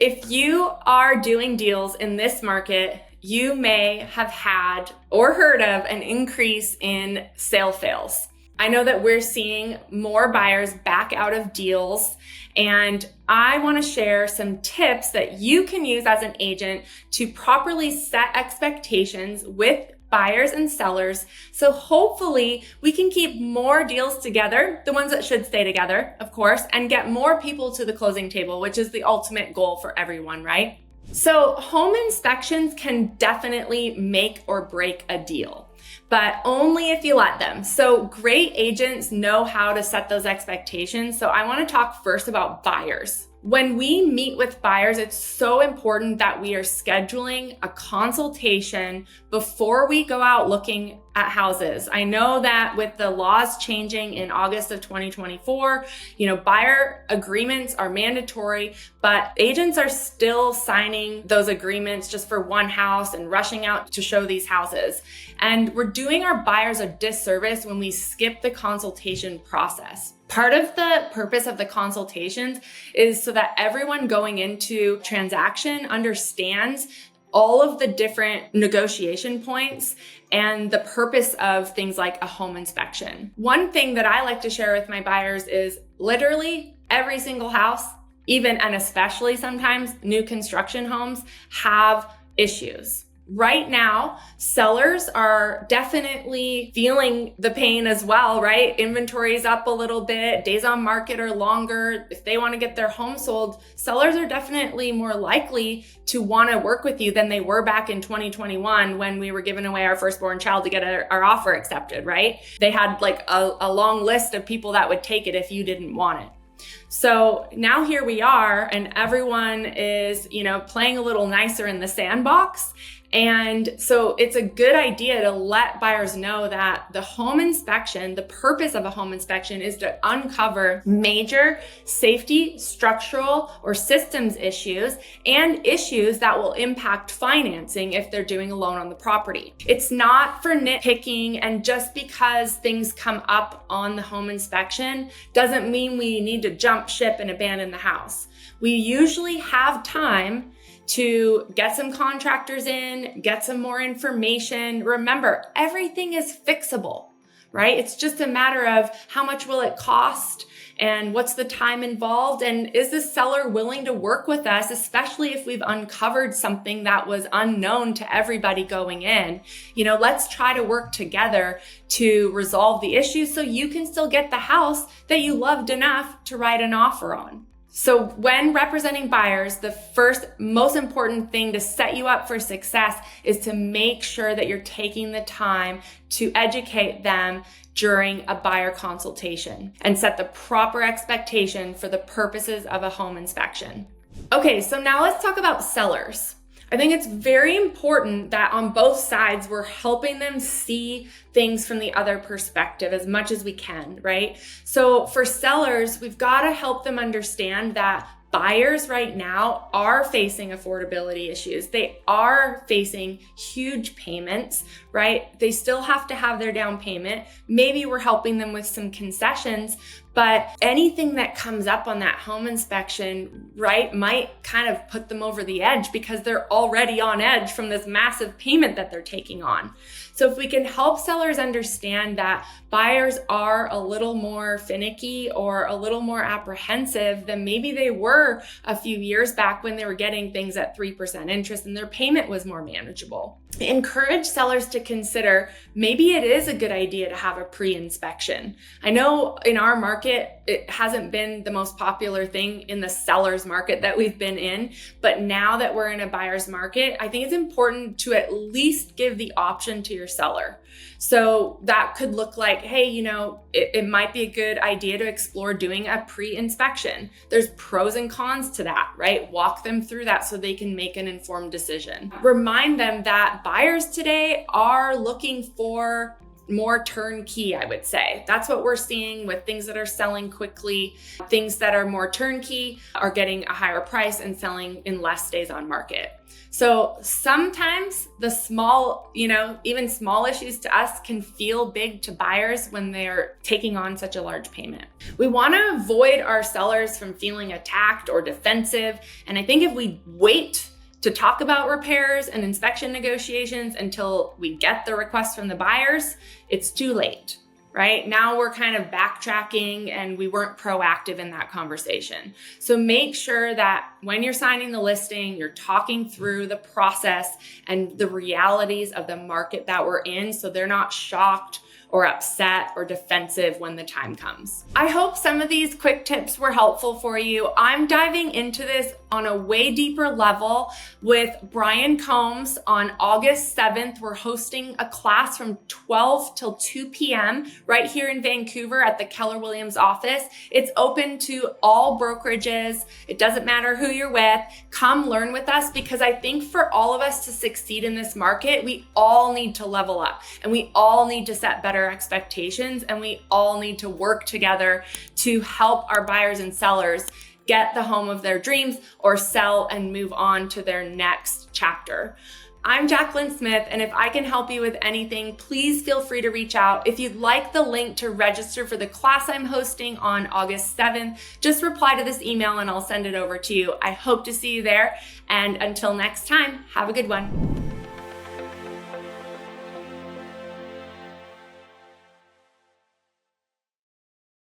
If you are doing deals in this market, you may have had or heard of an increase in sale fails. I know that we're seeing more buyers back out of deals, and I want to share some tips that you can use as an agent to properly set expectations with buyers and sellers. So hopefully we can keep more deals together, the ones that should stay together, of course, and get more people to the closing table, which is the ultimate goal for everyone, right? So home inspections can definitely make or break a deal, but only if you let them. So great agents know how to set those expectations. So I want to talk first about buyers. When we meet with buyers, it's so important that we are scheduling a consultation before we go out looking at houses. I know that with the laws changing in August of 2024, buyer agreements are mandatory, but agents are still signing those agreements just for one house and rushing out to show these houses. And we're doing our buyers a disservice when we skip the consultation process. Part of the purpose of the consultations is so that everyone going into transaction understands all of the different negotiation points and the purpose of things like a home inspection. One thing that I like to share with my buyers is literally every single house, even and especially sometimes new construction homes, have issues. Right now, sellers are definitely feeling the pain as well, right? Inventory is up a little bit, days on market are longer. If they want to get their home sold, sellers are definitely more likely to want to work with you than they were back in 2021 when we were giving away our firstborn child to get our offer accepted, right? They had like a long list of people that would take it if you didn't want it. So now here we are, and everyone is, playing a little nicer in the sandbox. And so it's a good idea to let buyers know that the home inspection, the purpose of a home inspection is to uncover major safety, structural, or systems issues and issues that will impact financing if they're doing a loan on the property. It's not for nitpicking, and just because things come up on the home inspection doesn't mean we need to jump ship and abandon the house. We usually have time to get some contractors in, get some more information. Remember, everything is fixable, right? It's just a matter of how much will it cost and what's the time involved, and is the seller willing to work with us, especially if we've uncovered something that was unknown to everybody going in. Let's try to work together to resolve the issue so you can still get the house that you loved enough to write an offer on. So when representing buyers, the first most important thing to set you up for success is to make sure that you're taking the time to educate them during a buyer consultation and set the proper expectation for the purposes of a home inspection. Okay, so now let's talk about sellers. I think it's very important that on both sides, we're helping them see things from the other perspective as much as we can, right? So for sellers, we've got to help them understand that buyers right now are facing affordability issues. They are facing huge payments, right? They still have to have their down payment. Maybe we're helping them with some concessions, but anything that comes up on that home inspection, right, might kind of put them over the edge because they're already on edge from this massive payment that they're taking on. So if we can help sellers understand that buyers are a little more finicky or a little more apprehensive than maybe they were a few years back when they were getting things at 3% interest and their payment was more manageable. Encourage sellers to consider maybe it is a good idea to have a pre-inspection. I know in our market, it hasn't been the most popular thing in the seller's market that we've been in, but now that we're in a buyer's market, I think it's important to at least give the option to your seller. So that could look like, hey, it might be a good idea to explore doing a pre-inspection. There's pros and cons to that, right? Walk them through that so they can make an informed decision. Remind them that buyers today are looking for more turnkey, I would say. That's what we're seeing with things that are selling quickly. Things that are more turnkey are getting a higher price and selling in less days on market. So sometimes the small, even small issues to us can feel big to buyers when they're taking on such a large payment. We want to avoid our sellers from feeling attacked or defensive. And I think if we wait to talk about repairs and inspection negotiations until we get the request from the buyers, it's too late, right? Now we're kind of backtracking and we weren't proactive in that conversation. So make sure that when you're signing the listing, you're talking through the process and the realities of the market that we're in, so they're not shocked or upset or defensive when the time comes. I hope some of these quick tips were helpful for you. I'm diving into this on a way deeper level with Brian Combs on August 7th. We're hosting a class from 12 till 2 p.m. right here in Vancouver at the Keller Williams office. It's open to all brokerages. It doesn't matter who you're with. Come learn with us, because I think for all of us to succeed in this market, we all need to level up and we all need to set better expectations, and we all need to work together to help our buyers and sellers get the home of their dreams or sell and move on to their next chapter. I'm Jacqueline Smith, and if I can help you with anything, please feel free to reach out. If you'd like the link to register for the class I'm hosting on August 7th, just reply to this email and I'll send it over to you. I hope to see you there. And until next time, have a good one.